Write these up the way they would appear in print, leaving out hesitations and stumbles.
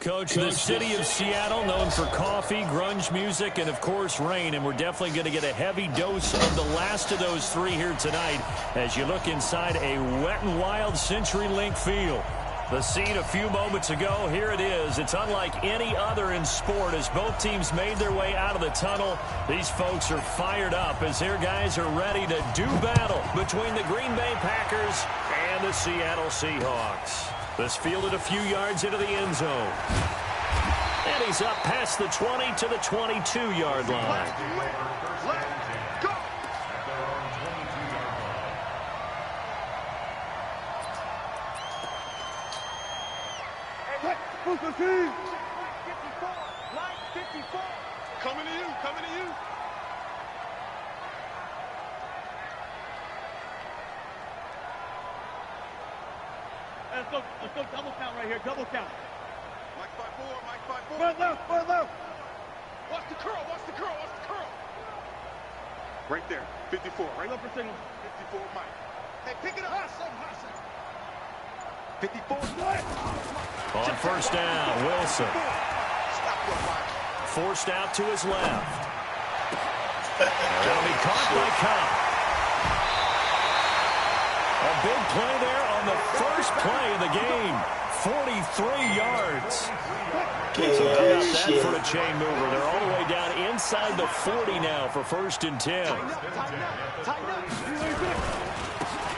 Coach, the city of Seattle, known for coffee, grunge music, and, of course, rain. And we're definitely going to get a heavy dose of the last of those three here tonight as you look inside a wet and wild CenturyLink field. The scene a few moments ago, here it is. It's unlike any other in sport as both teams made their way out of the tunnel. These folks are fired up as their guys are ready to do battle between the Green Bay Packers and the Seattle Seahawks. This fielded a few yards into the end zone. And he's up past the 20 to the 22-yard line. Coming to you, coming to you. Let's go double count right here, double count. Mike 5-4, Mike 5-4. Run left, run left. Watch the curl, watch the curl, watch the curl. Right there, 54, right? Look for signal. 54, Mike. Hey, pick it up. 54. On first down, Wilson. Forced out to his left. That'll be caught by Cobb. A big play there on the first play of the game. 43 yards. So how about that for a chain mover? They're all the way down inside the 40 now for 1st and 10.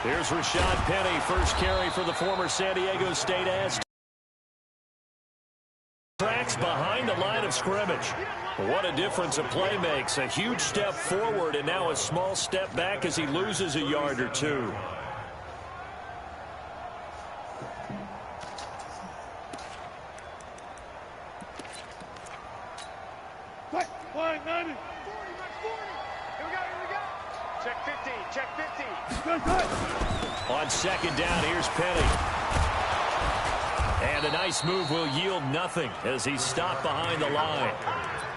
Here's Rashad Penny, first carry for the former San Diego State Aztecs. Tracks behind the line of scrimmage. What a difference a play makes. A huge step forward and now a small step back as he loses a yard or two. Line 90. 40, 40. Here we go. Check 50, check 50. On second down, here's Penny. And a nice move will yield nothing as he's stopped behind the line.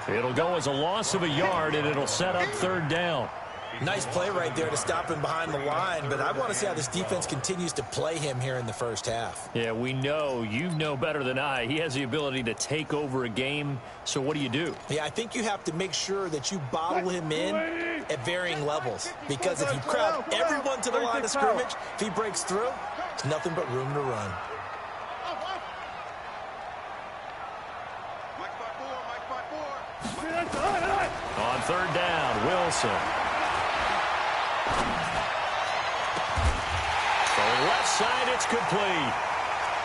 It'll go as a loss of a yard, and it'll set up 3rd down. Nice play right there to stop him behind the line, but I want to see how this defense continues to play him here in the first half. Yeah, we know. You know better than I. He has the ability to take over a game, so what do you do? Yeah, I think you have to make sure that you bottle him in at varying levels, because if you crowd everyone to the line of scrimmage, if he breaks through, there's nothing but room to run. On 3rd down, Wilson. Left side, it's complete.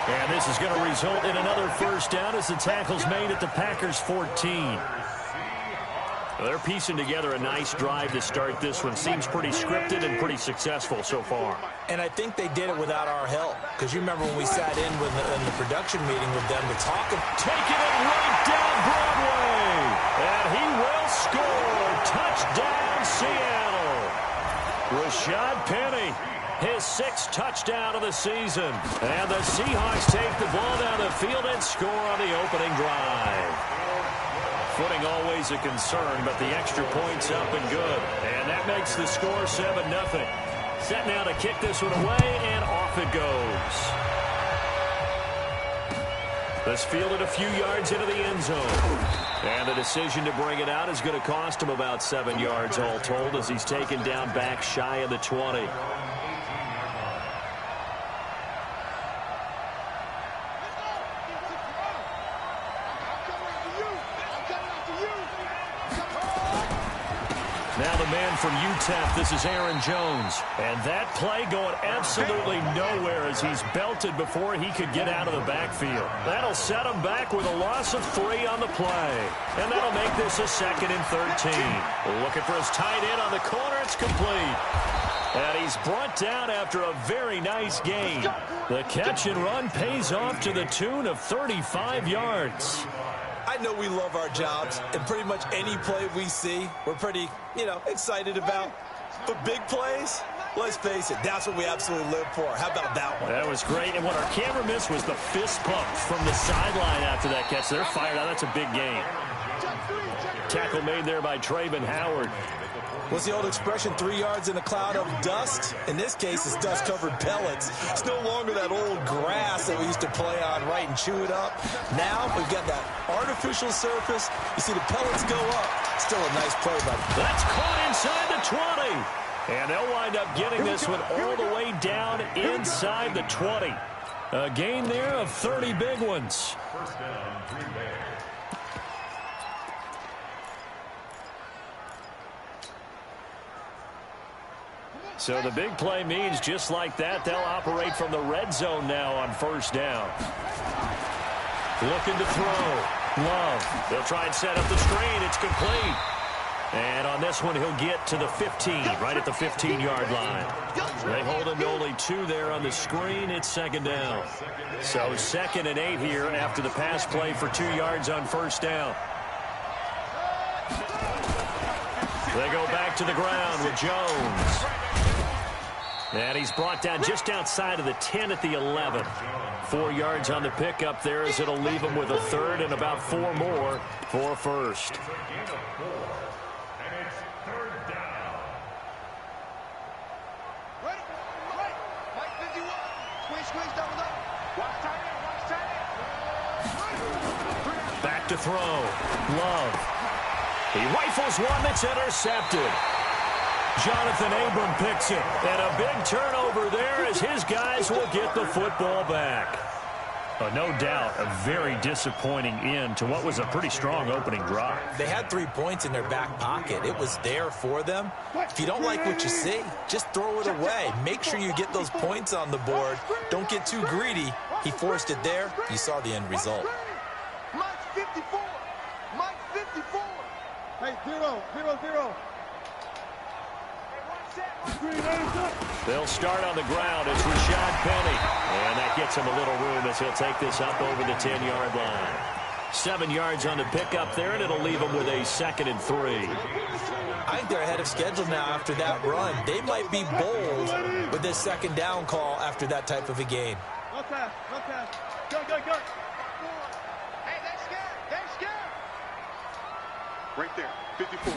And this is going to result in another first down as the tackle's made at the Packers' 14. They're piecing together a nice drive to start this one. Seems pretty scripted and pretty successful so far. And I think they did it without our help. Because you remember when we sat in the production meeting with them to talk. Taking it right down Broadway. And he will score. Touchdown, Seattle. Rashad Penny. His 6th touchdown of the season. And the Seahawks take the ball down the field and score on the opening drive. Footing always a concern, but the extra point's up and good. And that makes the score 7-0. Set now to kick this one away, and off it goes. This fielded a few yards into the end zone. And the decision to bring it out is going to cost him about 7 yards all told as he's taken down back shy of the 20. Now the man from UTEP, this is Aaron Jones. And that play going absolutely nowhere as he's belted before he could get out of the backfield. That'll set him back with a loss of 3 on the play. And that'll make this a 2nd and 13. Looking for his tight end on the corner. It's complete. And he's brought down after a very nice gain. The catch and run pays off to the tune of 35 yards. I know we love our jobs, and pretty much any play we see, we're pretty, excited about. But big plays, let's face it, that's what we absolutely live for. How about that one? That was great, and what our camera missed was the fist pump from the sideline after that catch. They're fired out. That's a big gain. Tackle made there by Trayvon Howard. What's the old expression, 3 yards in a cloud of dust? In this case, it's dust-covered pellets. It's no longer that old grass that we used to play on, right, and chew it up. Now we've got that artificial surface. You see the pellets go up. Still a nice play, but that's caught inside the 20. And they'll wind up getting this one all the way down inside the 20. A gain there of 30 big ones. First down, Green Bay. So the big play means just like that, they'll operate from the red zone now on first down. Looking to throw. Love. They'll try and set up the screen. It's complete. And on this one, he'll get to the 15, right at the 15-yard line. They hold him to only 2 there on the screen. It's second down. So 2nd and 8 here after the pass play for 2 yards on first down. They go back to the ground with Jones. And he's brought down just outside of the 10 at the 11. 4 yards on the pickup there as it'll leave him with a 3rd and about 4 more for a first. Back to throw. Love. He rifles one that's intercepted. Jonathan Abram picks it. And a big turnover there as his guys will get the football back. No doubt a very disappointing end to what was a pretty strong opening drive. They had 3 points in their back pocket. It was there for them. If you don't like what you see, just throw it away. Make sure you get those points on the board. Don't get too greedy. He forced it there. You saw the end result. Mike's 54. Mike's 54. Hey, 0-0-0. They'll start on the ground. It's Rashad Penny. And that gets him a little room as he'll take this up over the 10-yard line. 7 yards on the pickup there, and it'll leave him with a 2nd and 3. I think they're ahead of schedule now after that run. They might be bold with this 2nd down call after that type of a game. No pass. Go. Hey, they're scared. Right there, 54.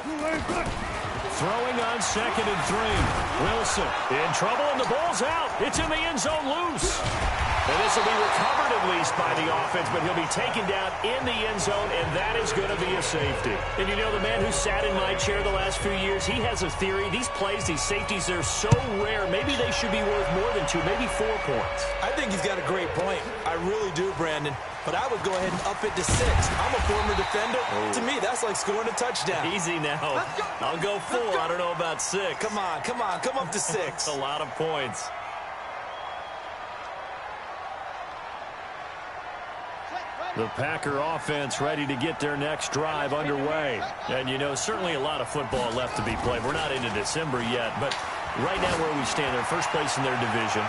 Throwing on 2nd and 3. Wilson in trouble, and the ball's out. It's in the end zone loose. And this will be recovered at least by the offense, but he'll be taken down in the end zone, and that is going to be a safety. And you know, the man who sat in my chair the last few years, he has a theory. These plays, these safeties, they're so rare. Maybe they should be worth more than 2, maybe 4 points. I think he's got a great point. I really do, Brandon. But I would go ahead and up it to 6. I'm a former defender. Oh. To me, that's like scoring a touchdown. Easy now. I'll go 4. I don't know about 6. Come on. Come up to 6. A lot of points. The Packer offense ready to get their next drive underway. And, you know, certainly a lot of football left to be played. We're not into December yet, but right now where we stand, they're first place in their division.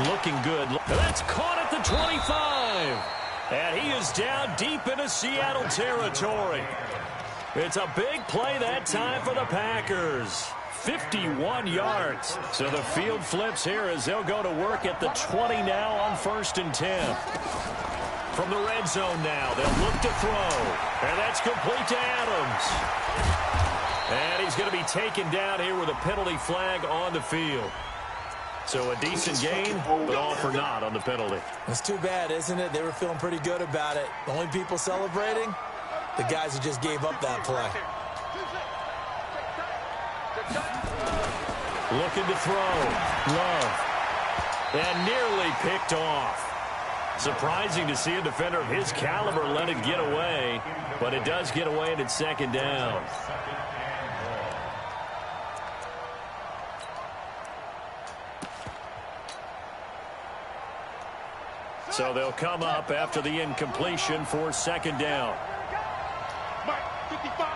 Looking good. That's caught at the 25. And he is down deep into Seattle territory. It's a big play that time for the Packers. 51 yards. So the field flips here as they'll go to work at the 20 now on 1st and 10. From the red zone now, they'll look to throw. And that's complete to Adams. And he's going to be taken down here with a penalty flag on the field. So a decent gain, but all for naught on the penalty. It's too bad, isn't it? They were feeling pretty good about it. The only people celebrating, the guys who just gave up that play. Looking to throw. Love. And nearly picked off. Surprising to see a defender of his caliber let it get away, but it does get away and it's 2nd down. So they'll come up after the incompletion for 2nd down. Mike, 55.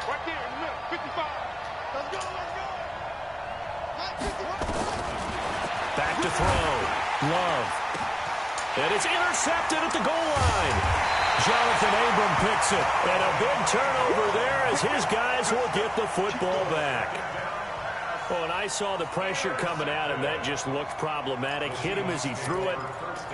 Right there in the middle, 55. Let's go. Mike, 55. Back to throw. Love. And it's intercepted at the goal line. Jonathan Abram picks it. And a big turnover there as his guys will get the football back. Well, and I saw the pressure coming at him. That just looked problematic. Hit him as he threw it,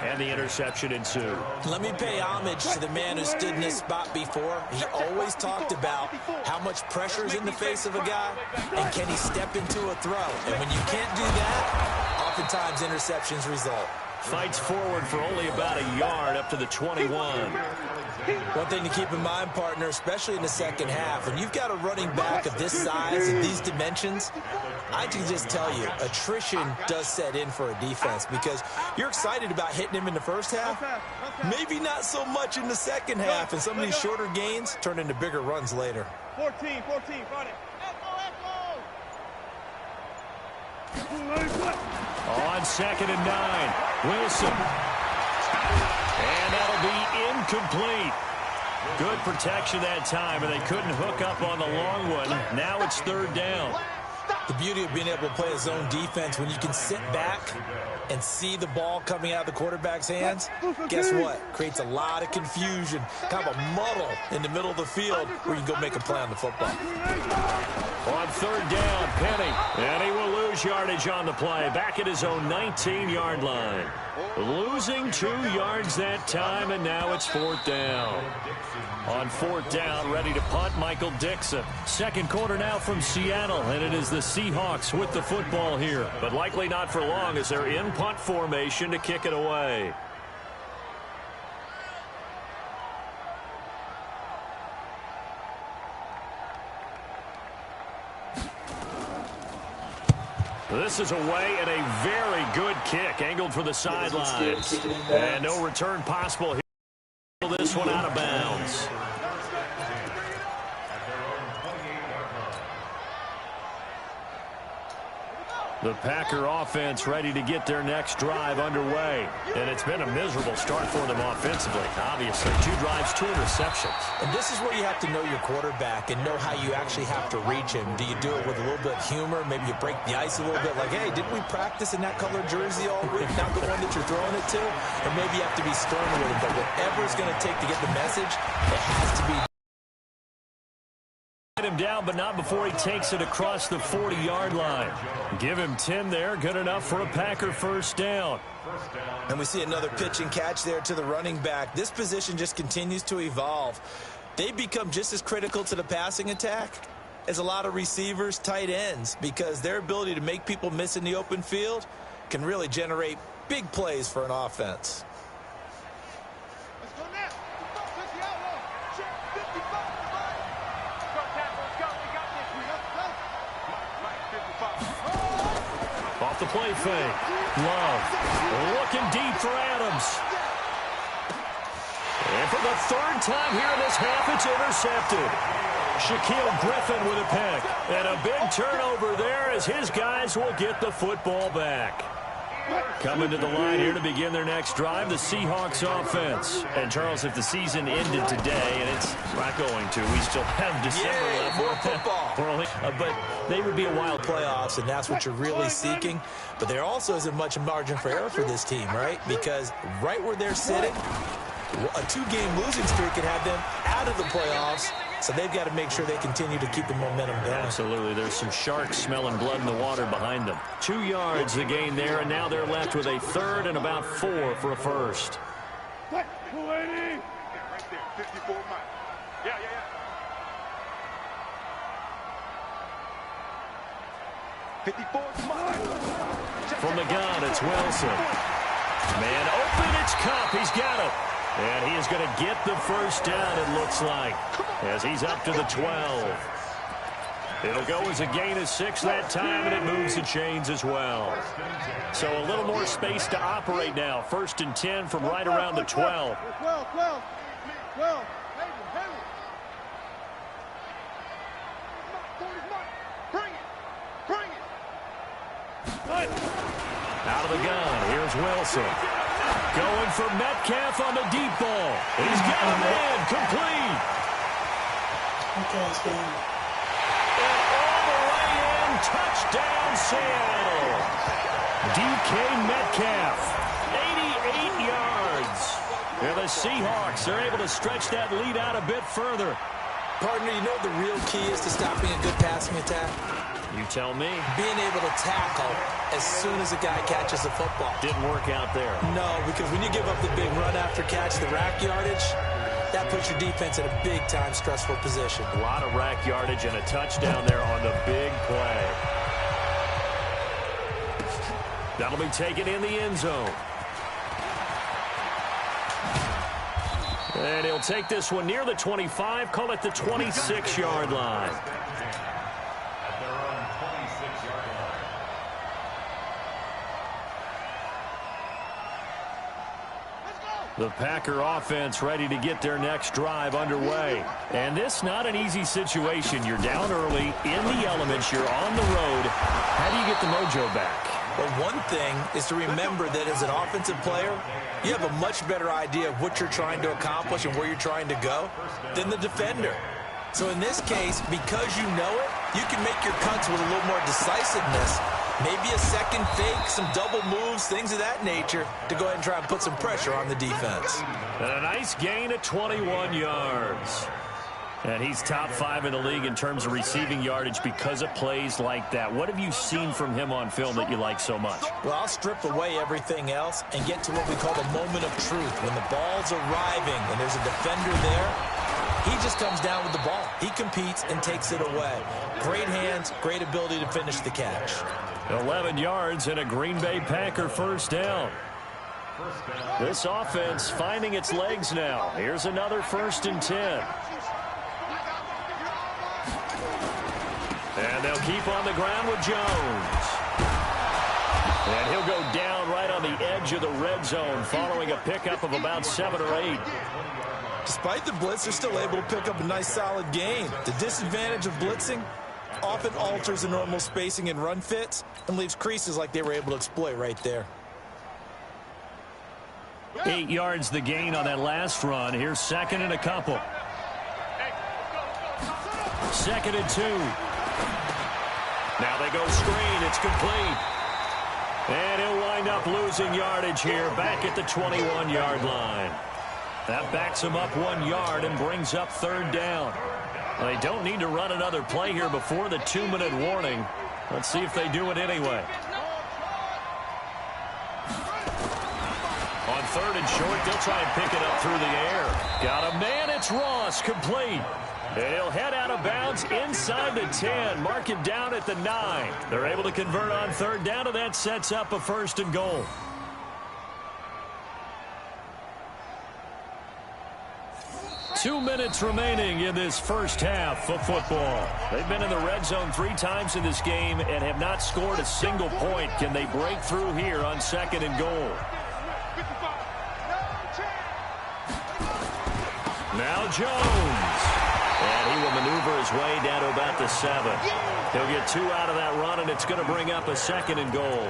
and the interception ensued. Let me pay homage to the man who stood in this spot before. He always talked about how much pressure is in the face of a guy, and can he step into a throw. And when you can't do that, oftentimes interceptions result. Fights forward for only about a yard up to the 21. One thing to keep in mind, partner, especially in the second half, when you've got a running back of this size and these dimensions, I can just tell you, attrition does set in for a defense because you're excited about hitting him in the first half, maybe not so much in the second half, and some of these shorter gains turn into bigger runs later. 14, Friday. On 2nd and 9, Wilson. And that'll be incomplete. Good protection that time, and they couldn't hook up on the long one. Now it's 3rd down. The beauty of being able to play a zone defense, when you can sit back and see the ball coming out of the quarterback's hands, guess what? Creates a lot of confusion, kind of a muddle in the middle of the field where you can go make a play on the football. On 3rd down, Penny, and he will lose yardage on the play. Back at his own 19-yard line. Losing 2 yards that time, and now it's 4th down. On 4th down, ready to punt, Michael Dixon. Second quarter now from Seattle, and it is the Seahawks with the football here. But likely not for long as they're in punt formation to kick it away. This is away and a very good kick, angled for the sidelines. And no return possible here. This one out of bounds. The Packer offense ready to get their next drive underway. And it's been a miserable start for them offensively, obviously. 2 drives, 2 interceptions. And this is where you have to know your quarterback and know how you actually have to reach him. Do you do it with a little bit of humor? Maybe you break the ice a little bit like, hey, didn't we practice in that color jersey all week? Not the one that you're throwing it to? Or maybe you have to be stern with him. But whatever it's going to take to get the message, it has to be. Him down, but not before he takes it across the 40-yard line. Give him 10 there. Good enough for a Packer first down. And we see another pitch and catch there to the running back. This position just continues to evolve. They become just as critical to the passing attack as a lot of receivers, tight ends, because their ability to make people miss in the open field can really generate big plays for an offense. Off the play fake. Love looking deep for Adams. And for the 3rd time here in this half, it's intercepted. Shaquille Griffin with a pick. And a big turnover there as his guys will get the football back. Coming to the line here to begin their next drive, the Seahawks offense. And, Charles, if the season ended today, and it's not going to, we still have December left. More football. But they would be a wild playoffs, and that's what you're really seeking. But there also isn't much margin for error for this team, right? Because right where they're sitting, a 2-game losing streak can have them out of the playoffs. So they've got to make sure they continue to keep the momentum going. Absolutely. There's some sharks smelling blood in the water behind them. 2 yards the gain there, and now they're left with a 3rd and about 4 for a first. 280. Right there, 54 miles. Yeah. From the gun, it's Wilson. Man open, it's Cup. He's got it. And he is going to get the first down, it looks like, as he's up to the 12. It'll go as a gain of 6 that time, and it moves the chains as well. So a little more space to operate now. 1st and 10 from right around the 12. 12. Out of the gun, here's Wilson. Going for Metcalf on the deep ball. He's got a man complete. And all the way in, touchdown Seattle. DK Metcalf, 88 yards. And the Seahawks are able to stretch that lead out a bit further. Partner, you know what the real key is to stopping a good passing attack? You tell me. Being able to tackle as soon as a guy catches the football. Didn't work out there. No, because when you give up the big run after catch, the rack yardage, that puts your defense in a big-time stressful position. A lot of rack yardage and a touchdown there on the big play. That'll be taken in the end zone. And he'll take this one near the 25, call it the 26-yard line. The Packer offense ready to get their next drive underway. And this not an easy situation. You're down early, in the elements, you're on the road. How do you get the mojo back? Well, one thing is to remember that as an offensive player, you have a much better idea of what you're trying to accomplish and where you're trying to go than the defender. So in this case, because you know it, you can make your cuts with a little more decisiveness. Maybe a second fake, some double moves, things of that nature to go ahead and try and put some pressure on the defense. And a nice gain of 21 yards. And he's top 5 in the league in terms of receiving yardage because of plays like that. What have you seen from him on film that you like so much? Well, I'll strip away everything else and get to what we call the moment of truth. When the ball's arriving and there's a defender there, he just comes down with the ball. He competes and takes it away. Great hands, great ability to finish the catch. 11 yards and a Green Bay Packer first down. This offense finding its legs now. Here's another 1st and 10. And they'll keep on the ground with Jones. And he'll go down right on the edge of the red zone following a pickup of about 7 or 8. Despite the blitz, they're still able to pick up a nice solid gain. The disadvantage of blitzing often alters the normal spacing and run fits and leaves creases like they were able to exploit right there. 8 yards the gain on that last run. Here's 2nd and a couple. 2nd and 2. Now they go screen. It's complete. And he'll wind up losing yardage here back at the 21-yard line. That backs him up 1 yard and brings up 3rd down. They don't need to run another play here before the 2-minute warning. Let's see if they do it anyway. On 3rd and short, they'll try and pick it up through the air. Got a man, it's Ross, complete. And he'll head out of bounds inside the 10, mark it down at the 9. They're able to convert on 3rd down, and that sets up a 1st and goal. Two minutes remaining in this first half of football. They've been in the red zone 3 times in this game and have not scored a single point. Can they break through here on 2nd and goal? Now Jones. And he will maneuver his way down to about the 7. He'll get 2 out of that run, and it's going to bring up a 2nd and goal.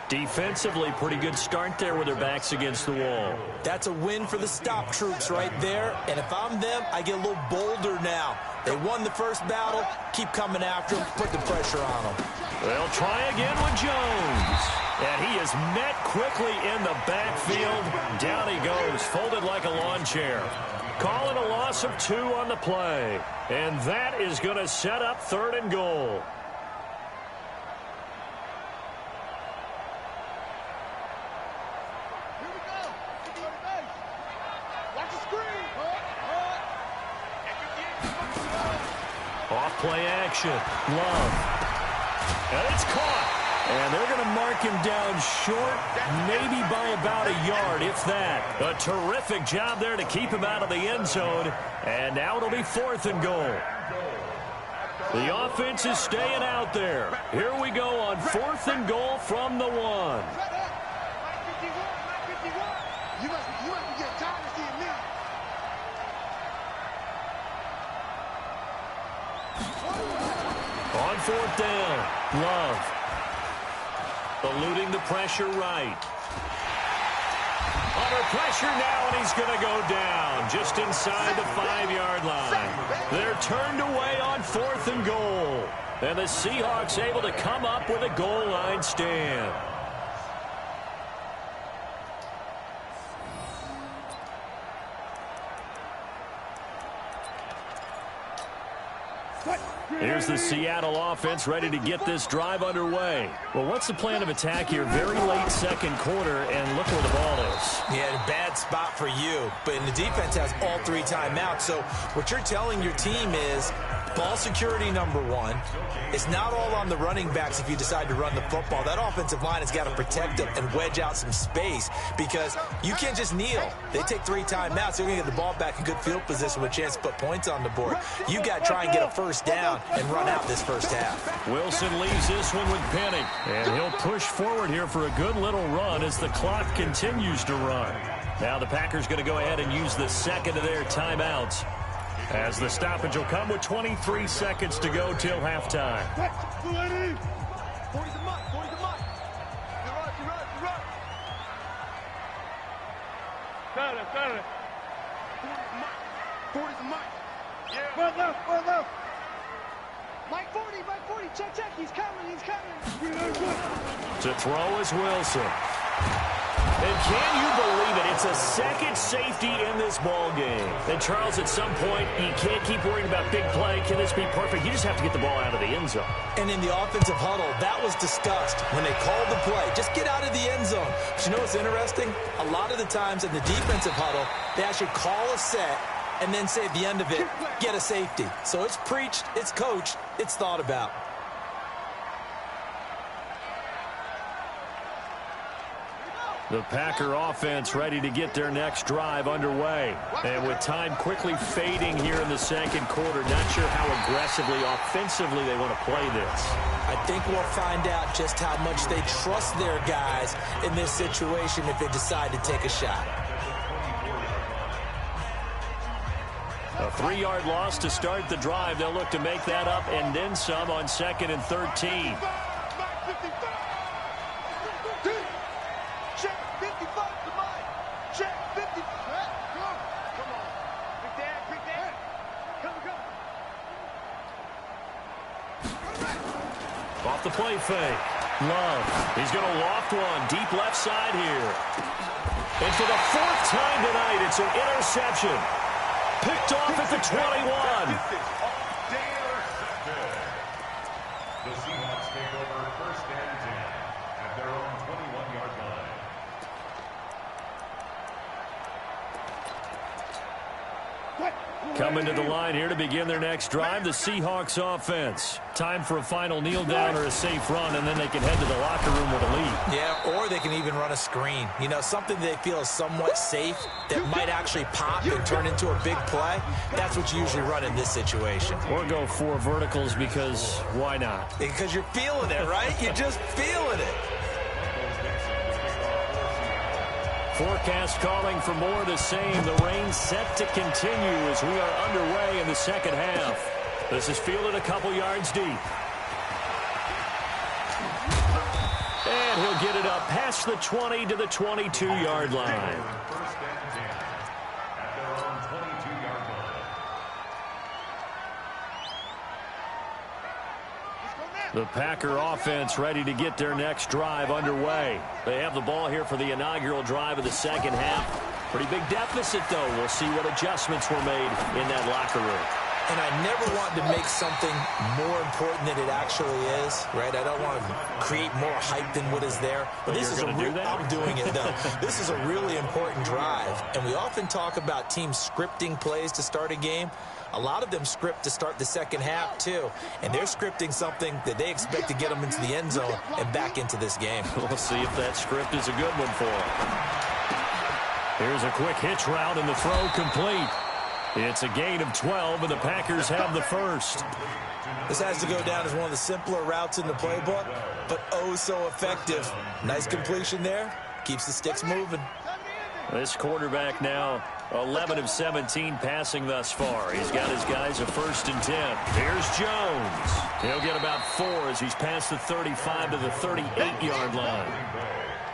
Defensively, pretty good start there with their backs against the wall. That's a win for the stop troops right there. And if I'm them, I get a little bolder now. They won the first battle. Keep coming after them. Put the pressure on them. They'll try again with Jones. And he is met quickly in the backfield. Down he goes, folded like a lawn chair. Calling a loss of 2 on the play. And that is going to set up 3rd and goal. Off play action. Love. And it's caught. And they're going to mark him down short, maybe by about a yard, if that. A terrific job there to keep him out of the end zone. And now it'll be 4th and goal. The offense is staying out there. Here we go on 4th and goal from the 1. On 4th down, Love. Eluding the pressure right. Under pressure now, and he's going to go down just inside the 5-yard line. They're turned away on 4th and goal. And the Seahawks able to come up with a goal line stand. Here's the Seattle offense ready to get this drive underway. Well, what's the plan of attack here? Very late second quarter, and look where the ball is. Yeah, a bad spot for you, but the defense has all 3 timeouts. So what you're telling your team is ball security number 1. It's not all on the running backs if you decide to run the football. That offensive line has got to protect them and wedge out some space because you can't just kneel. They take 3 timeouts. They're going to get the ball back in good field position with a chance to put points on the board. You got to try and get a first down and run out this first half. Wilson leaves this one with Penny, and he'll push forward here for a good little run as the clock continues to run. Now the Packers going to go ahead and use the second of their timeouts, as the stoppage will come with 23 seconds to go till halftime. 40's a month. You're right. Got it. 40's a month. Yeah. One left. Mike 40, check, he's coming. To throw is Wilson. And can you believe it? It's a second safety in this ball game. And Charles, at some point, you can't keep worrying about big play. Can this be perfect? You just have to get the ball out of the end zone. And in the offensive huddle, that was discussed when they called the play. Just get out of the end zone. But you know what's interesting? A lot of the times in the defensive huddle, they actually call a set and then say at the end of it, get a safety. So it's preached, it's coached, it's thought about. The Packer offense ready to get their next drive underway. And with time quickly fading here in the second quarter, not sure how aggressively, offensively they want to play this. I think we'll find out just how much they trust their guys in this situation if they decide to take a shot. A 3-yard loss to start the drive. They'll look to make that up and then some on 2nd and 13. Off the play fake. Love. He's going to loft one. Deep left side here. And for the 4th time tonight, it's an interception. Picked off at the 21. The Seahawks take over 1st and 10 at their own 21-yard line. Coming to the line here to begin their next drive, the Seahawks offense. Time for a final kneel down or a safe run, and then they can head to the locker room with a lead. Yeah, or they can even run a screen. You know, something they feel is somewhat safe that might actually pop and turn into a big play. That's what you usually run in this situation. Or go 4 verticals because why not? Because you're feeling it, right? You're just feeling it. Forecast calling for more of the same. The rain set to continue as we are underway in the second half. This is fielded a couple yards deep. And he'll get it up past the 20 to the 22-yard line. The Packer offense ready to get their next drive underway. They have the ball here for the inaugural drive of the second half. Pretty big deficit, though. We'll see what adjustments were made in that locker room. And I never want to make something more important than it actually is, right? I don't want to create more hype than what is there. But this is a real, I'm doing it, though. This is a really important drive. And we often talk about teams scripting plays to start a game. A lot of them script to start the second half, too. And they're scripting something that they expect to get them into the end zone and back into this game. We'll see if that script is a good one for them. Here's a quick hitch route and the throw complete. It's a gain of 12, and the Packers have the first. This has to go down as one of the simpler routes in the playbook, but oh so effective. Nice completion there. Keeps the sticks moving. This quarterback now 11 of 17 passing thus far. He's got his guys a 1st and 10. Here's Jones. He'll get about 4 as he's past the 35 to the 38-yard line.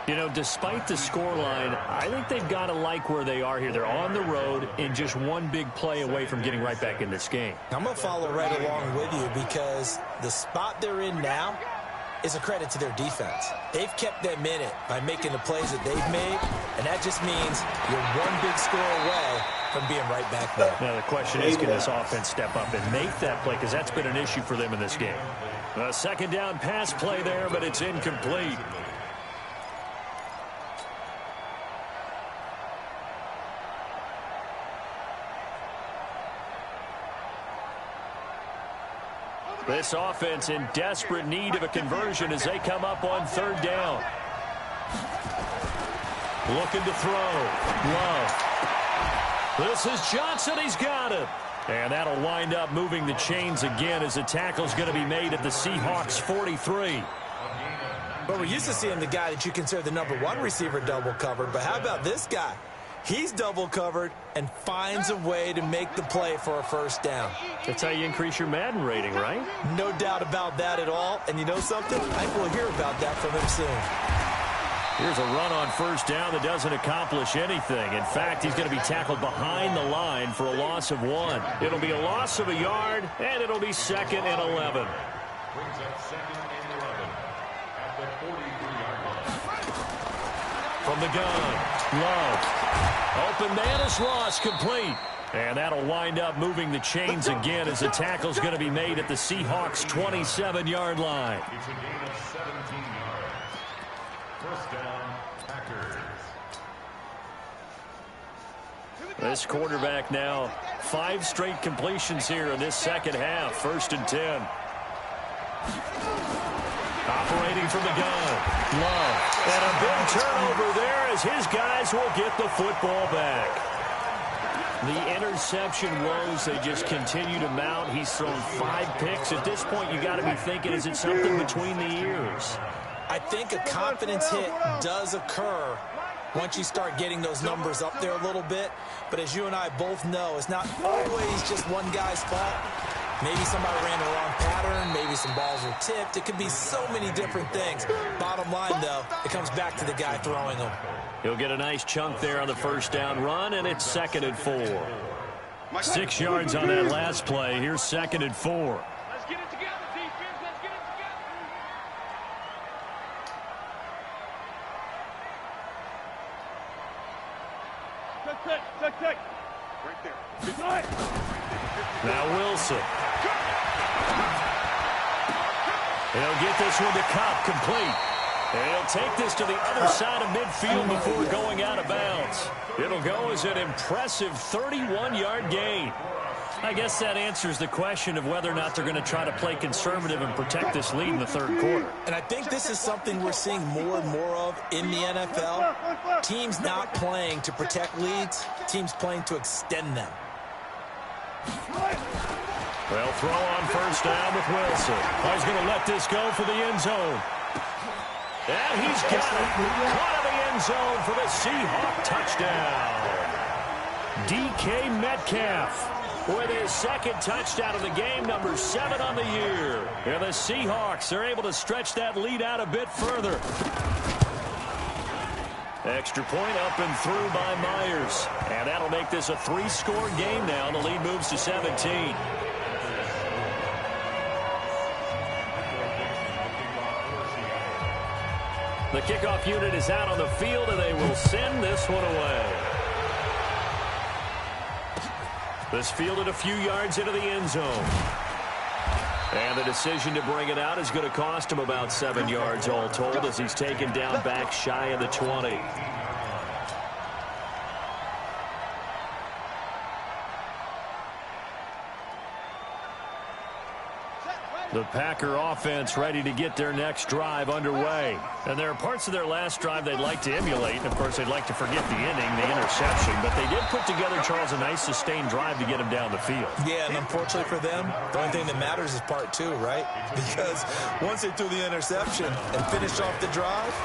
You know, despite the scoreline, I think they've got to like where they are here. They're on the road and just one big play away from getting right back in this game. I'm going to follow right along with you because the spot they're in now, is a credit to their defense. They've kept them in it by making the plays that they've made, and that just means you're one big score away from being right back there. Now the question is, can this offense step up and make that play? Because that's been an issue for them in this game. A second down pass play there, but it's incomplete. This offense in desperate need of a conversion as they come up on third down. Looking to throw. Love. This is Johnson. He's got it. And that'll wind up moving the chains again as the tackle's going to be made at the Seahawks 43. But we're used to seeing the guy that you consider the #1 receiver double covered. But how about this guy? He's double covered and finds a way to make the play for a first down. That's how you increase your Madden rating, right? No doubt about that at all. And you know something? I think we'll hear about that from him soon. Here's a run on first down that doesn't accomplish anything. In fact, he's going to be tackled behind the line for a loss of 1. It'll be a loss of a yard, and it'll be 2nd and 11. Brings up 2nd and 11 at the 43-yard line. From the gun, Love. Open man is lost, complete. And that'll wind up moving the chains again as the tackle's going to be made at the Seahawks 27-yard line. It's a gain of 17 yards. First down, Packers. This quarterback now 5 straight completions here in this second half. 1st and 10. Operating from the gun. Love. And a big turnover there as his guys will get the football back. The interception woes, they just continue to mount. He's thrown 5 picks. At this point, you got to be thinking, is it something between the ears? I think a confidence hit does occur once you start getting those numbers up there a little bit. But as you and I both know, it's not always just one guy's fault. Maybe somebody ran the wrong pattern. Maybe some balls were tipped. It could be so many different things. Bottom line, though, it comes back to the guy throwing them. He'll get a nice chunk there on the first down run, and it's 2nd and 4. 6 yards on that last play. Here's 2nd and 4. Let's get it together, defense. Let's get it together. Tick. Right there. Right. Now Wilson. He'll get this one to Cup, complete. And he'll take this to the other side of midfield before going out of bounds. It'll go as an impressive 31-yard gain. I guess that answers the question of whether or not they're going to try to play conservative and protect this lead in the 3rd quarter. And I think this is something we're seeing more and more of in the NFL. Teams not playing to protect leads, teams playing to extend them. Well, throw on first down with Wilson. Oh, he's going to let this go for the end zone. And he's got it. Caught in the end zone for the Seahawk touchdown. DK Metcalf with his 2nd touchdown of the game, number 7 on the year. And the Seahawks are able to stretch that lead out a bit further. Extra point up and through by Myers. And that'll make this a 3-score game now. The lead moves to 17. The kickoff unit is out on the field, and they will send this one away. This fielded a few yards into the end zone. And the decision to bring it out is going to cost him about 7 yards all told as he's taken down back shy of the 20. The Packer offense ready to get their next drive underway. And there are parts of their last drive they'd like to emulate. And, of course, they'd like to forget the inning, the interception. But they did put together, Charles, a nice sustained drive to get him down the field. Yeah, and unfortunately for them, the only thing that matters is part 2, right? Because once they threw the interception and finished off the drive,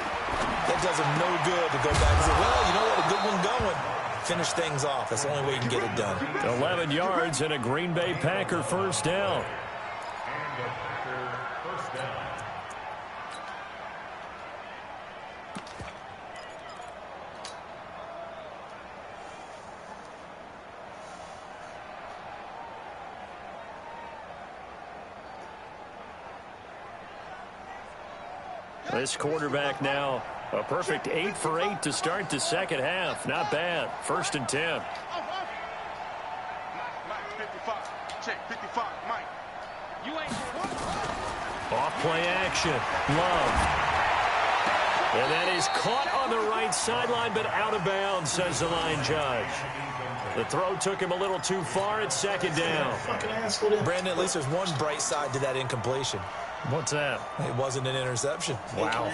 that does them no good to go back and say, well, you know what, a good one going. Finish things off. That's the only way you can get it done. 11 yards and a Green Bay Packer first down. And a Packer first down. This quarterback now a perfect 8 for 8 to start the second half. Not bad. 1st and 10. Check 55, Mike. You ain't Off play action. Love. And that is caught on the right sideline, but out of bounds, says the line judge. The throw took him a little too far at 2nd down. Brandon, at least there's one bright side to that incompletion. What's that? It wasn't an interception. Wow.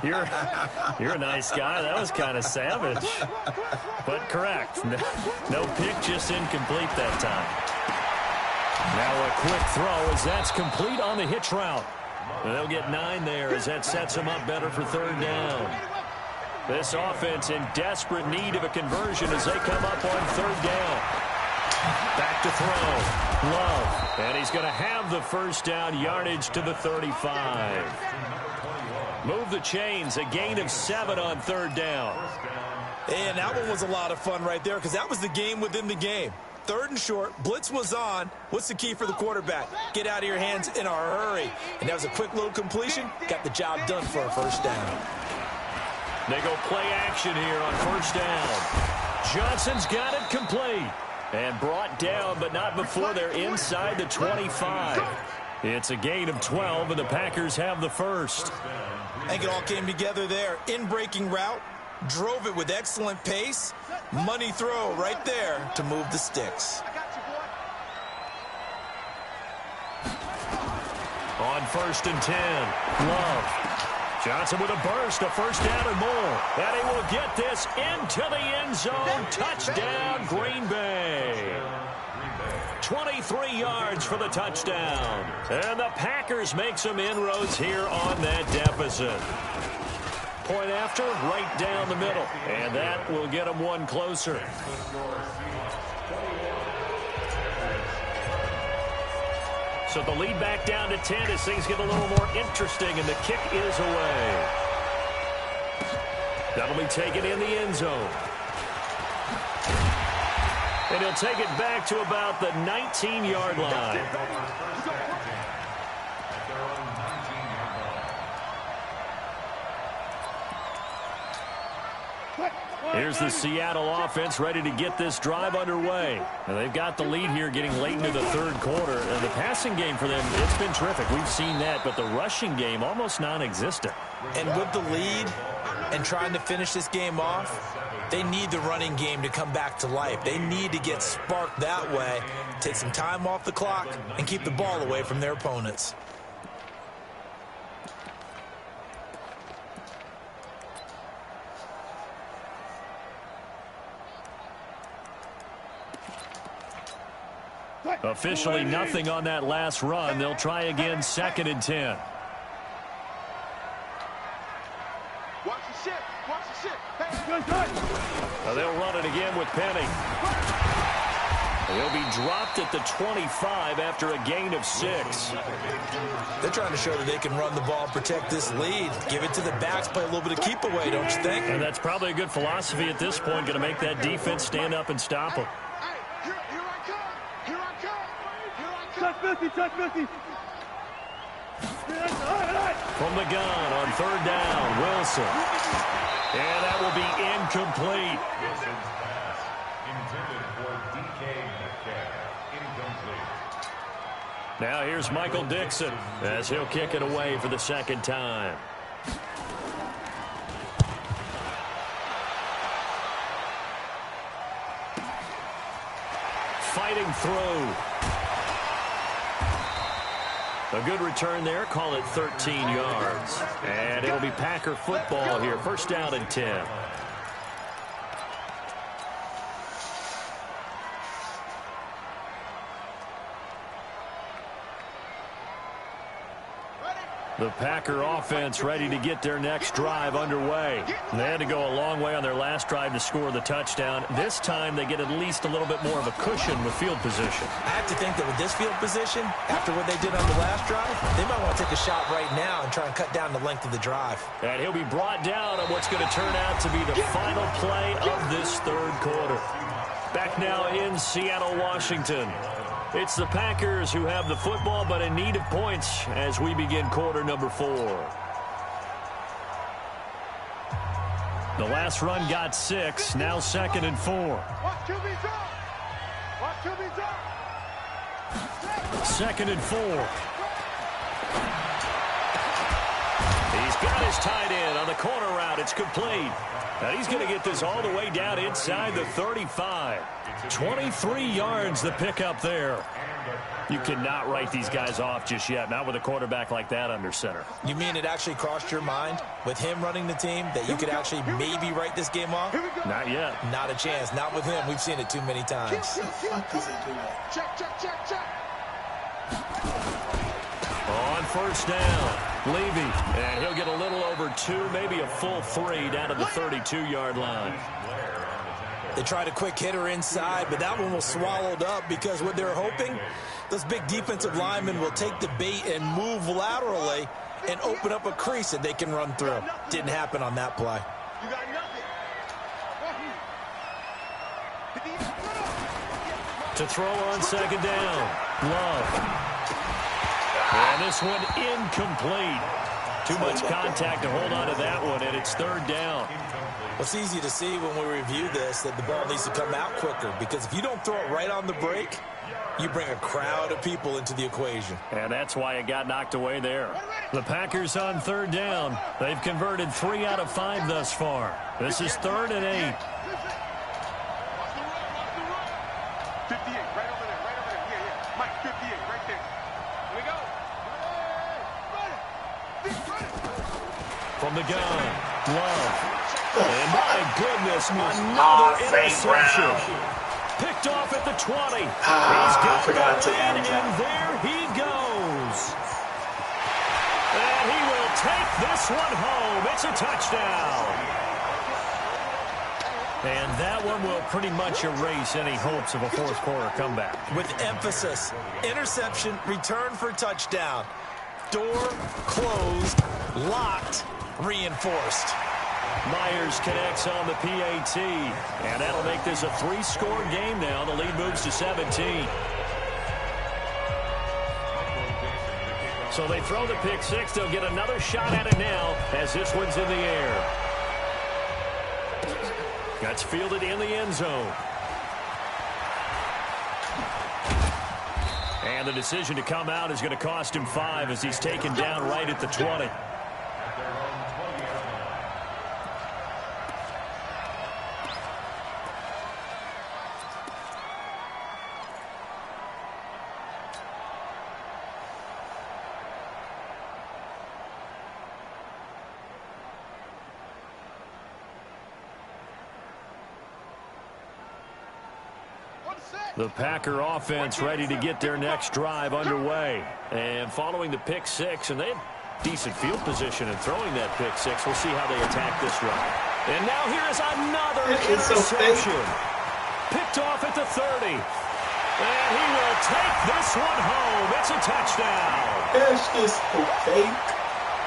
You're a nice guy. That was kind of savage. But correct. No pick, just incomplete that time. Now a quick throw as that's complete on the hitch route. They'll get 9 there as that sets them up better for 3rd down. This offense in desperate need of a conversion as they come up on 3rd down. Back to throw. Love. And he's going to have the 1st down, yardage to the 35. Move the chains. A gain of 7 on 3rd down. And that one was a lot of fun right there because that was the game within the game. 3rd and short. Blitz was on. What's the key for the quarterback? Get out of your hands in a hurry. And that was a quick little completion. Got the job done for a 1st down. They go play action here on 1st down. Johnson's got it complete. And brought down, but not before they're inside the 25. It's a gain of 12, and the Packers have the 1st. I think it all came together there. In-breaking route. Drove it with excellent pace. Money throw right there to move the sticks. On 1st and 10, Love. Johnson with a burst, a 1st down and more. And he will get this into the end zone. Touchdown, Green Bay. 23 yards for the touchdown. And the Packers make some inroads here on that deficit. Point after, right down the middle. And that will get them one closer. So the lead back down to 10 as things get a little more interesting, and the kick is away. That'll be taken in the end zone. And he'll take it back to about the 19-yard line. Here's the Seattle offense ready to get this drive underway. And they've got the lead here getting late into the 3rd quarter. And the passing game for them, it's been terrific. We've seen that, but the rushing game almost non-existent. And with the lead and trying to finish this game off, they need the running game to come back to life. They need to get sparked that way, take some time off the clock, and keep the ball away from their opponents. Officially nothing on that last run. They'll try again 2nd and 10. Watch the shit. Watch the shit. They'll run it again with Penny. He'll be dropped at the 25 after a gain of 6. They're trying to show that they can run the ball and protect this lead. Give it to the backs, play a little bit of keep away, don't you think? And that's probably a good philosophy at this point, going to make that defense stand up and stop them. Touch 50, touch 50. From the gun on 3rd down, Wilson. And that will be incomplete. Wilson's pass intended for DK Metcalf. Incomplete. Now here's Michael Dixon as he'll kick it away for the 2nd time. Fighting through. A good return there. Call it 13 yards. And it'll be Packer football here. 1st down and 10. The Packer offense ready to get their next drive underway. They had to go a long way on their last drive to score the touchdown. This time they get at least a little bit more of a cushion with field position. I have to think that with this field position, after what they did on the last drive, they might want to take a shot right now and try and cut down the length of the drive. And he'll be brought down on what's going to turn out to be the final play of this 3rd quarter. Back now in Seattle, Washington. It's the Packers who have the football, but in need of points as we begin quarter number 4. The last run got 6. Now 2nd and 4. Watch QB's up. Watch QB's up. 2nd and 4. He's got his tight end on the corner route. It's complete. And he's going to get this all the way down inside the 35. 23 yards the pickup there. You cannot write these guys off just yet, not with a quarterback like that under center. You mean it actually crossed your mind with him running the team that you could actually maybe write this game off? Not yet. Not a chance. Not with him. We've seen it too many times. Check, check, check, check. On first down, Levy, and he'll get a little over 2, maybe a full 3 down to the 32-yard line. They tried a quick hitter inside, but that one was swallowed up because what they're hoping, those big defensive linemen will take the bait and move laterally and open up a crease that they can run through. Didn't happen on that play. You got nothing. To throw on 2nd down, Love. And this one incomplete. Too much contact to hold on to that one, and it's 3rd down. Well, it's easy to see when we review this that the ball needs to come out quicker, because if you don't throw it right on the break, you bring a crowd of people into the equation. And that's why it got knocked away there. The Packers on 3rd down. They've converted 3 out of 5 thus far. This is 3rd and 8. 58, right over there, right over there. Yeah. Mike, 58, right there. Here we go. Run it. From the gun, Love. And my goodness, another interception. Picked off at the 20. He's got the lead, and there he goes. And he will take this one home. It's a touchdown. And that one will pretty much erase any hopes of a fourth quarter comeback. With emphasis, interception, return for touchdown. Door closed, locked, reinforced. Myers connects on the PAT, and that'll make this a 3-score game now. The lead moves to 17. So they throw the pick 6. They'll get another shot at it now as this one's in the air. That's fielded in the end zone. And the decision to come out is going to cost him 5 as he's taken down right at the 20. The Packer offense ready to get their next drive underway. And following the pick 6, and they have decent field position in throwing that pick 6. We'll see how they attack this drive. And now here is another interception. Picked off at the 30. And he will take this one home. It's a touchdown. That's just so fake.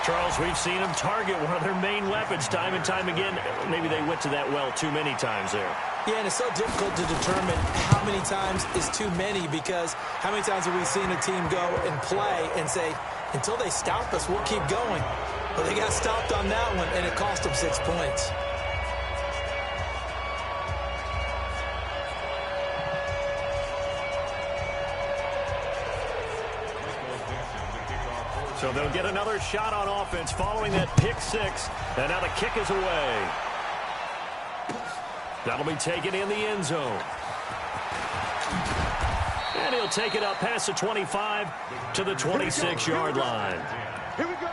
Charles, we've seen them target one of their main weapons time and time again. Maybe they went to that well too many times there. Yeah, and it's so difficult to determine how many times is too many, because how many times have we seen a team go and play and say, until they stop us, we'll keep going. But they got stopped on that one, and it cost them 6 points. So they'll get another shot on offense following that pick 6. And now the kick is away. That'll be taken in the end zone. And he'll take it up past the 25 to the 26-yard line. Here we go.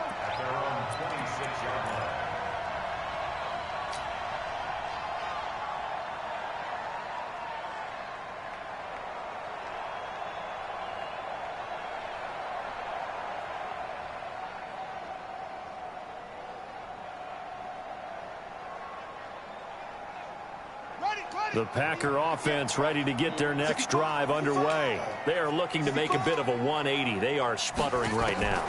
The Packer offense ready to get their next drive underway. They are looking to make a bit of a 180. They are sputtering right now.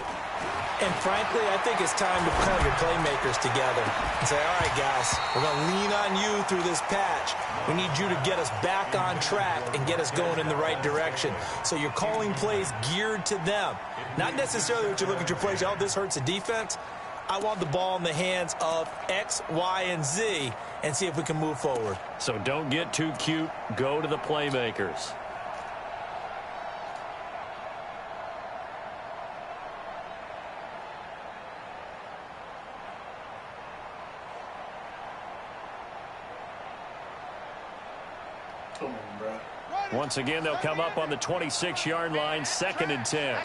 And frankly, I think it's time to call your playmakers together and say, all right, guys, we're going to lean on you through this patch. We need you to get us back on track and get us going in the right direction. So you're calling plays geared to them. Not necessarily what you look at your plays, oh, this hurts the defense. I want the ball in the hands of X, Y, and Z and see if we can move forward. So don't get too cute. Go to the playmakers. Come on, bro. Once again, they'll come up on the 26-yard line, 2nd and 10.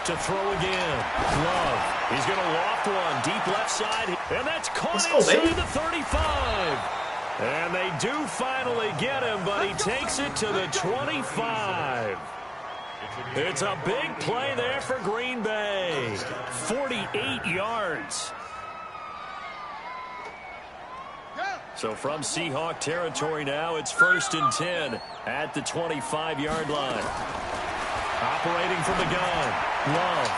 To throw again. Love. He's going to loft one. Deep left side. And that's caught inside the 35. And they do finally get him, but he takes it to the 25. It's a big play there for Green Bay. 48 yards. So from Seahawk territory now, it's 1st and 10 at the 25-yard line. Operating from the gun. Love.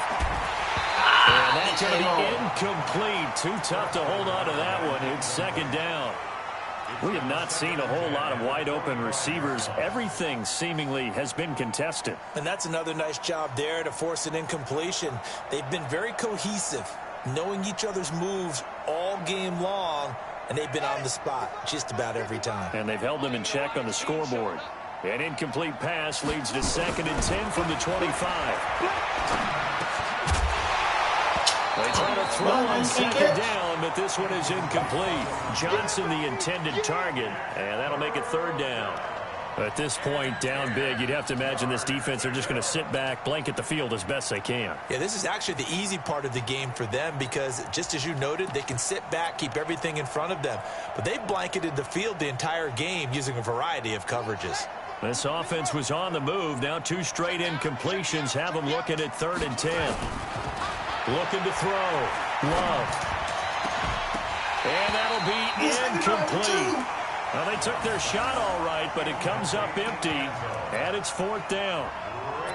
And that's going to be incomplete. Too tough to hold on to that one. It's 2nd down. We have not seen a whole lot of wide-open receivers. Everything seemingly has been contested. And that's another nice job there to force an incompletion. They've been very cohesive, knowing each other's moves all game long, and they've been on the spot just about every time. And they've held them in check on the scoreboard. An incomplete pass leads to 2nd and 10 from the 25. They try to throw on 2nd down, but this one is incomplete. Johnson the intended target, and that'll make it 3rd down. At this point, down big, you'd have to imagine this defense are just going to sit back, blanket the field as best they can. Yeah, this is actually the easy part of the game for them because, just as you noted, they can sit back, keep everything in front of them. But they blanketed the field the entire game using a variety of coverages. This offense was on the move. Now 2 straight incompletions have them looking at 3rd and 10. Looking to throw. Love. And that'll be incomplete. Well, they took their shot all right, but it comes up empty, and it's 4th down.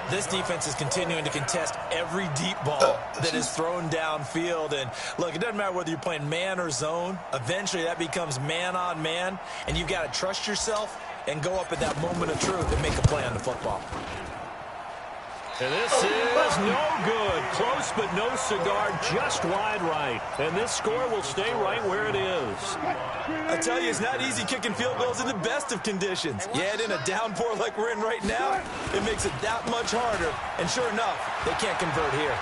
This defense is continuing to contest every deep ball that is thrown downfield. And, look, it doesn't matter whether you're playing man or zone. Eventually, that becomes man-on-man, and you've got to trust yourself and go up at that moment of truth and make a play on the football. And this is no good. Close, but no cigar, just wide right. And this score will stay right where it is. I tell you, it's not easy kicking field goals in the best of conditions. You add in a downpour like we're in right now, it makes it that much harder. And sure enough, they can't convert here.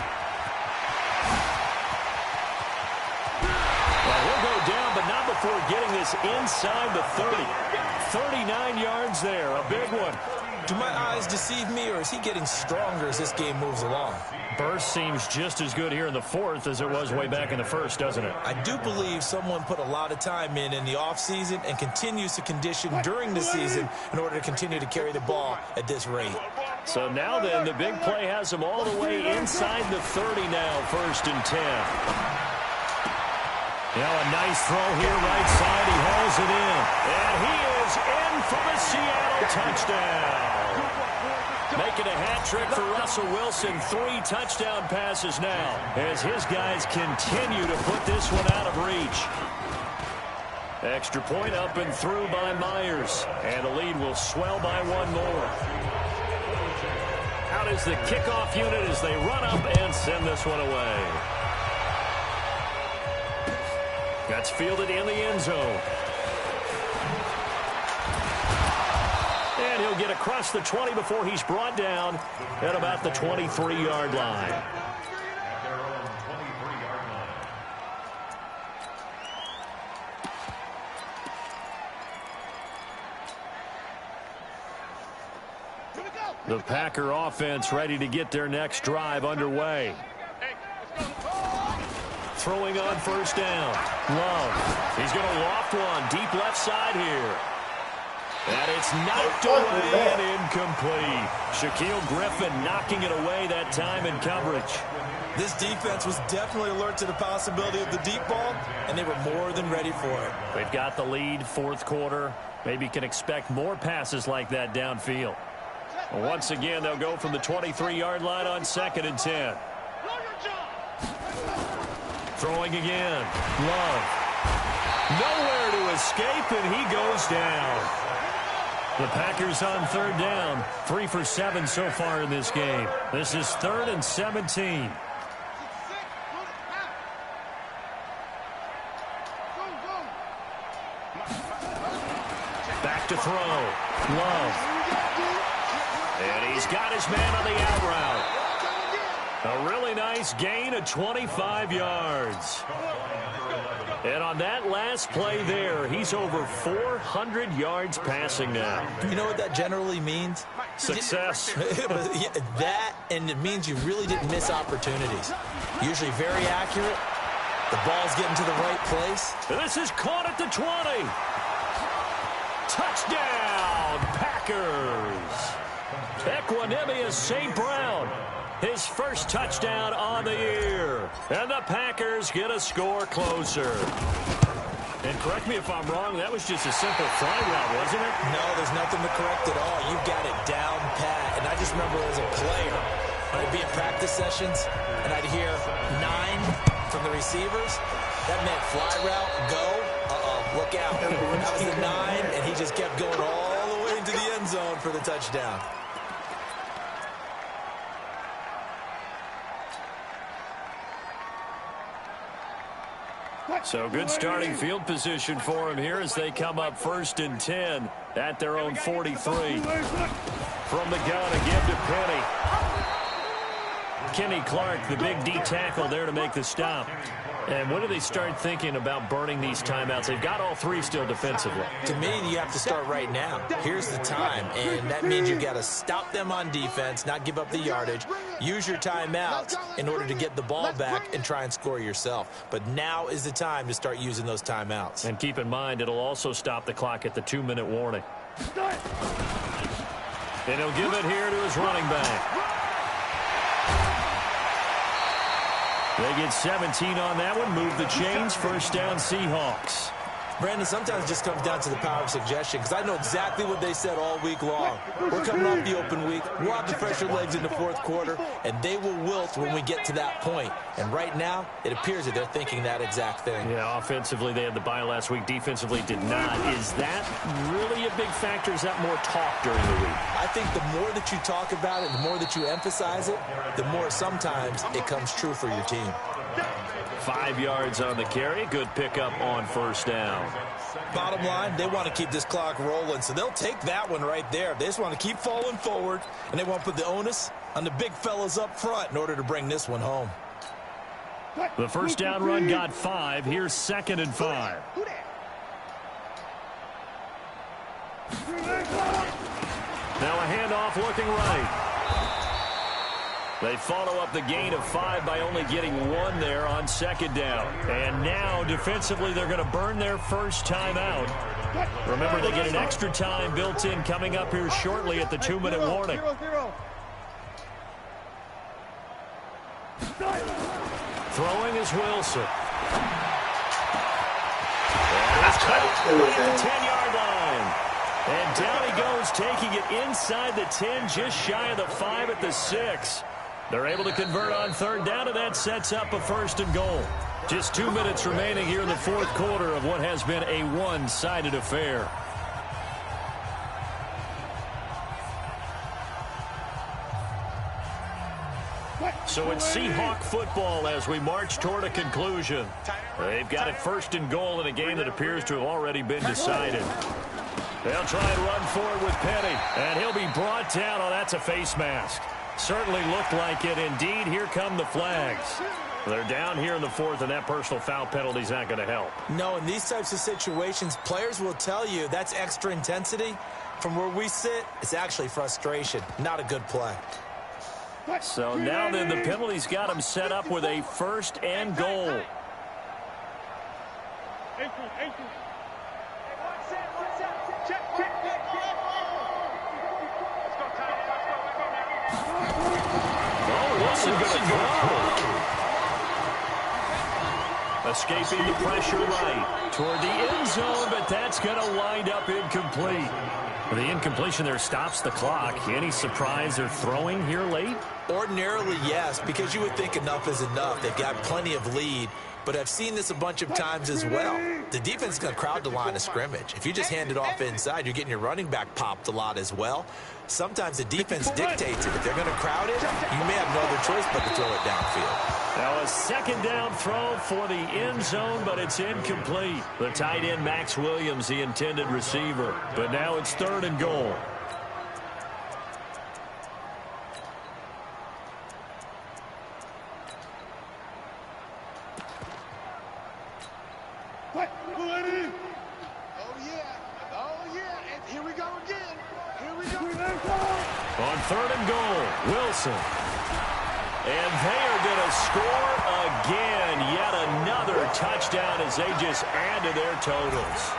Well, he'll go down, but not before getting this inside the 30. 39 yards there, a big one. Do my eyes deceive me, or is he getting stronger as this game moves along? Burst seems just as good here in the 4th as it was way back in the 1st, doesn't it? I do believe someone put a lot of time in the offseason and continues to condition during the season in order to continue to carry the ball at this rate. So now then, the big play has them all the way inside the 30 now, 1st and 10. Now a nice throw here right side. He hauls it in. And he is in for the Seattle touchdown. Making a hat trick for Russell Wilson. 3 touchdown passes now as his guys continue to put this one out of reach. Extra point up and through by Myers. And the lead will swell by 1 more. Out is the kickoff unit as they run up and send this one away. That's fielded in the end zone. And he'll get across the 20 before he's brought down at about the 23-yard line. At their own 23-yard line. The Packer offense ready to get their next drive underway. Throwing on 1st down. Love. He's going to loft one deep left side here. And it's knocked away and incomplete. Shaquille Griffin knocking it away that time in coverage. This defense was definitely alert to the possibility of the deep ball, and they were more than ready for it. They've got the lead, 4th quarter. Maybe can expect more passes like that downfield. Once again, they'll go from the 23-yard line on 2nd and 10. Throwing again. Love. Nowhere to escape, and he goes down. The Packers on 3rd down. 3 for 7 so far in this game. This is 3rd and 17. back to throw. Love. And he's got his man on the out route. A really nice gain of 25 yards. And on that last play there, he's over 400 yards passing now. You know what that generally means? Success. That, and it means you really didn't miss opportunities. Usually very accurate. The ball's getting to the right place. This is caught at the 20. Touchdown, Packers. Equanimous St. Brown. His first touchdown on the year. And the Packers get a score closer. And correct me if I'm wrong, that was just a simple fly route, wasn't it? No, there's nothing to correct at all. You've got it down pat. And I just remember as a player, when I'd be in practice sessions, and I'd hear 9 from the receivers, that meant fly route, go, look out. That was the 9, and he just kept going all the way into the end zone for the touchdown. So good starting field position for him here as they come up 1st and 10 at their own 43. From the gun, a give to Penny. Kenny Clark, the big D tackle there to make the stop. And when do they start thinking about burning these timeouts? They've got all 3 still defensively. To me, you have to start right now. Here's the time, and that means you've got to stop them on defense, not give up the yardage, use your timeouts in order to get the ball back and try and score yourself. But now is the time to start using those timeouts. And keep in mind, it'll also stop the clock at the 2-minute warning. And he'll give it here to his running back. They get 17 on that one. Move the chains. First down, Seahawks. Brandon, sometimes it just comes down to the power of suggestion, because I know exactly what they said all week long. We're coming off the open week. We'll have the fresher legs in the 4th quarter, and they will wilt when we get to that point. And right now, it appears that they're thinking that exact thing. Yeah, offensively, they had the bye last week. Defensively, did not. Is that really a big factor? Is that more talk during the week? I think the more that you talk about it, the more that you emphasize it, the more sometimes it comes true for your team. 5 yards on the carry. Good pickup on first down. Bottom line, they want to keep this clock rolling, so they'll take that one right there. They just want to keep falling forward, and they want to put the onus on the big fellas up front in order to bring this one home. The first down run got 5. Here's 2nd and 5. Now a handoff looking right. They follow up the gain of 5 by only getting 1 there on 2nd down. And now, defensively, they're going to burn their first time out. Remember, they get an extra time built in coming up here shortly at the 2-minute warning. Throwing is Wilson. And it's cut at the 10-yard line. And down he goes, taking it inside the 10, just shy of the 5 at the 6. They're able to convert on 3rd down, and that sets up a 1st and goal. Just 2 minutes remaining here in the 4th quarter of what has been a one-sided affair. So it's Seahawk football as we march toward a conclusion. They've got it 1st and goal in a game that appears to have already been decided. They'll try and run forward with Penny, and he'll be brought down. Oh, that's a face mask. Certainly looked like it. Indeed, here come the flags. They're down here in the 4th, and that personal foul penalty is not going to help. No, in these types of situations, players will tell you that's extra intensity. From where we sit, it's actually frustration. Not a good play. So now then, the penalty's got him set up with a 1st and goal. Wilson going to throw. Escaping the pressure right toward the end zone, but that's going to wind up incomplete. The incompletion there stops the clock. Any surprise they're throwing here late? Ordinarily, yes, because you would think enough is enough. They've got plenty of lead, but I've seen this a bunch of times as well. The defense is going to crowd the line of scrimmage. If you just hand it off inside, you're getting your running back popped a lot as well. Sometimes the defense dictates it. If they're going to crowd it, you may have no other choice but to throw it downfield. Now a second down throw for the end zone, but it's incomplete. The tight end, Max Williams, the intended receiver. But now it's 3rd and goal. On 3rd and goal, Wilson. And they are going to score again. Yet another touchdown as they just add to their totals.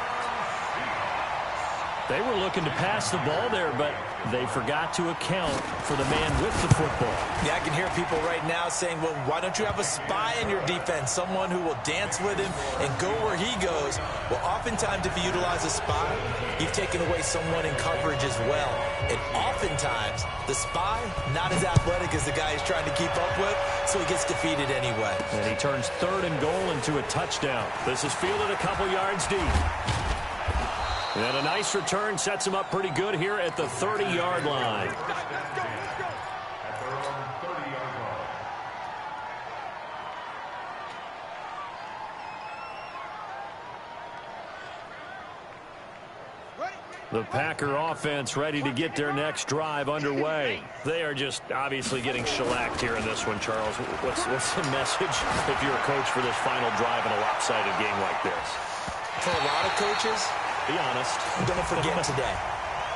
They were looking to pass the ball there, but they forgot to account for the man with the football. Yeah, I can hear people right now saying, well, why don't you have a spy in your defense, someone who will dance with him and go where he goes? Well, oftentimes if you utilize a spy, you've taken away someone in coverage as well. And oftentimes, the spy, not as athletic as the guy he's trying to keep up with, so he gets defeated anyway. And he turns 3rd and goal into a touchdown. This is fielded a couple yards deep. And a nice return sets him up pretty good here at the 30-yard line. The Packer offense ready to get their next drive underway. They are just obviously getting shellacked here in this one, Charles. What's the message if you're a coach for this final drive in a lopsided game like this? For a lot of coaches, be honest, don't forget today.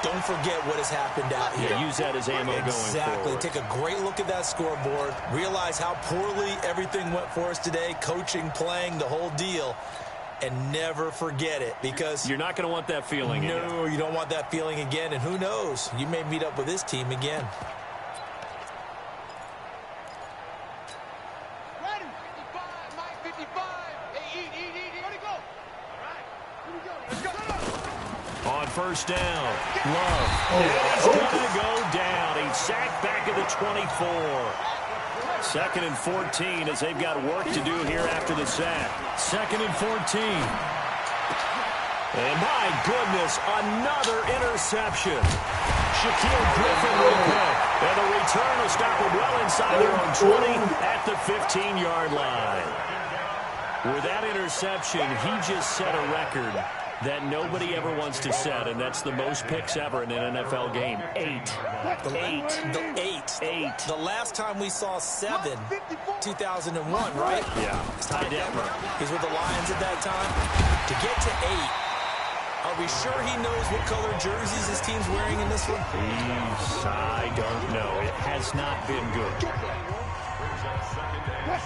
Don't forget what has happened out here. Use that as ammo going forward. Exactly. Take a great look at that scoreboard. Realize how poorly everything went for us today. Coaching, playing, the whole deal. And never forget it, because you're not going to want that feeling again. No, you don't want that feeling again. And who knows? You may meet up with this team again. Ready? 55, Mike 55. Hey, eat. Ready, go. All right. Here we go. Let's go. On 1st down, Love. He's going to go down. He's sacked back at the 24. 2nd and 14 as they've got work to do here after the sack. 2nd and 14. And my goodness, another interception. Shaquille Griffin will pick. And the return will stop them well inside their own 20 at the 15-yard line. With that interception, he just set a record that nobody ever wants to set, and that's the most picks ever in an NFL game. 8. The last time we saw 7, 2001, right? Yeah. Ty Detmer. He was with the Lions at that time. To get to 8, are we sure he knows what color jerseys his team's wearing in this one? I don't know. It has not been good.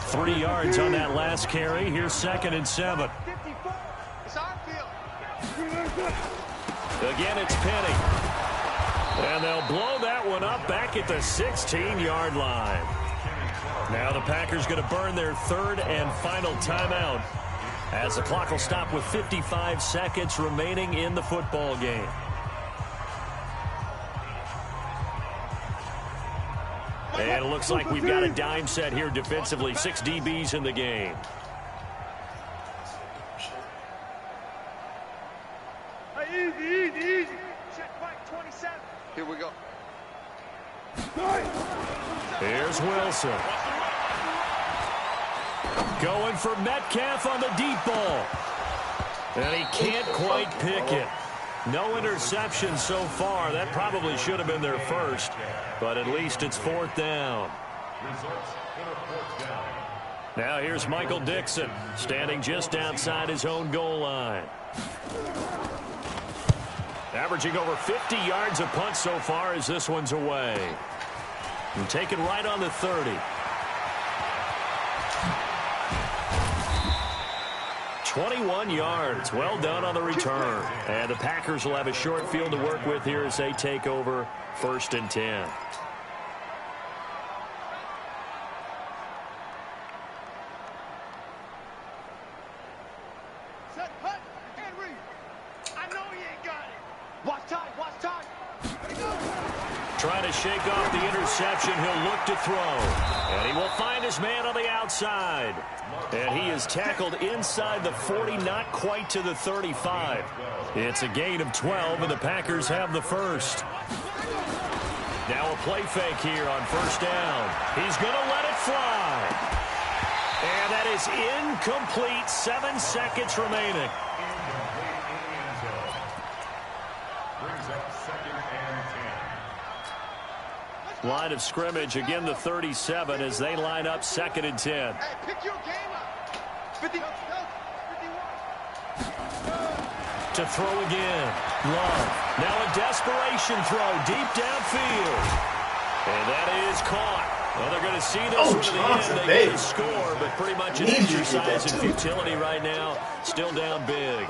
3 yards on that last carry. Here's 2nd and 7. Again, it's Penny. And they'll blow that one up back at the 16-yard line. Now the Packers going to burn their 3rd and final timeout as the clock will stop with 55 seconds remaining in the football game. And it looks like we've got a dime set here defensively. 6 DBs in the game. Easy. Check right 27. Here we go. Here's Wilson. Going for Metcalf on the deep ball. And he can't quite pick it. No interception so far. That probably should have been their first. But at least it's 4th down. Now here's Michael Dixon, standing just outside his own goal line. Averaging over 50 yards a punt so far as this one's away. And taken right on the 30. 21 yards. Well done on the return. And the Packers will have a short field to work with here as they take over 1st and 10. Trying to shake off the interception. He'll look to throw. And he will find his man on the outside. And he is tackled inside the 40, not quite to the 35. It's a gain of 12, and the Packers have the first. Now a play fake here on 1st down. He's going to let it fly. And that is incomplete. 7 seconds remaining. Brings up 2nd and 10. Line of scrimmage, again the 37 as they line up 2nd and 10. Hey, pick your game up. 50. To throw again. Love. Now a desperation throw deep downfield. And that is caught. Well, they're going to see this one to the end. They get a score, but pretty much an exercise in futility right now. Still down big.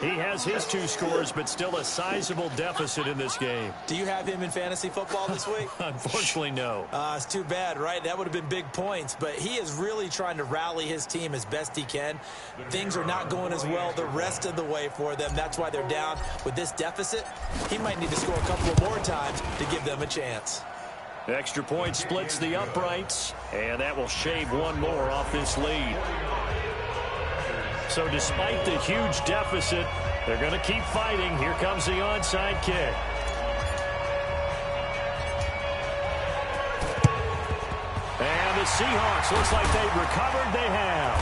He has his 2 scores, but still a sizable deficit in this game. Do you have him in fantasy football this week? Unfortunately, no. It's too bad, right? That would have been big points, but he is really trying to rally his team as best he can. Things are not going as well the rest of the way for them. That's why they're down. With this deficit, he might need to score a couple of more times to give them a chance. Extra point splits the uprights, and that will shave 1 more off this lead. So despite the huge deficit, they're going to keep fighting. Here comes the onside kick. And the Seahawks, looks like they've recovered. They have.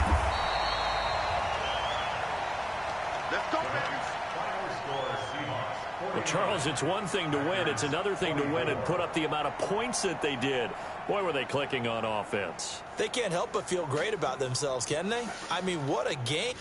Let's go, baby. Final score, Seahawks. Well, Charles, it's one thing to win. It's another thing to win and put up the amount of points that they did. Boy, were they clicking on offense. They can't help but feel great about themselves, can they? I mean, what a game.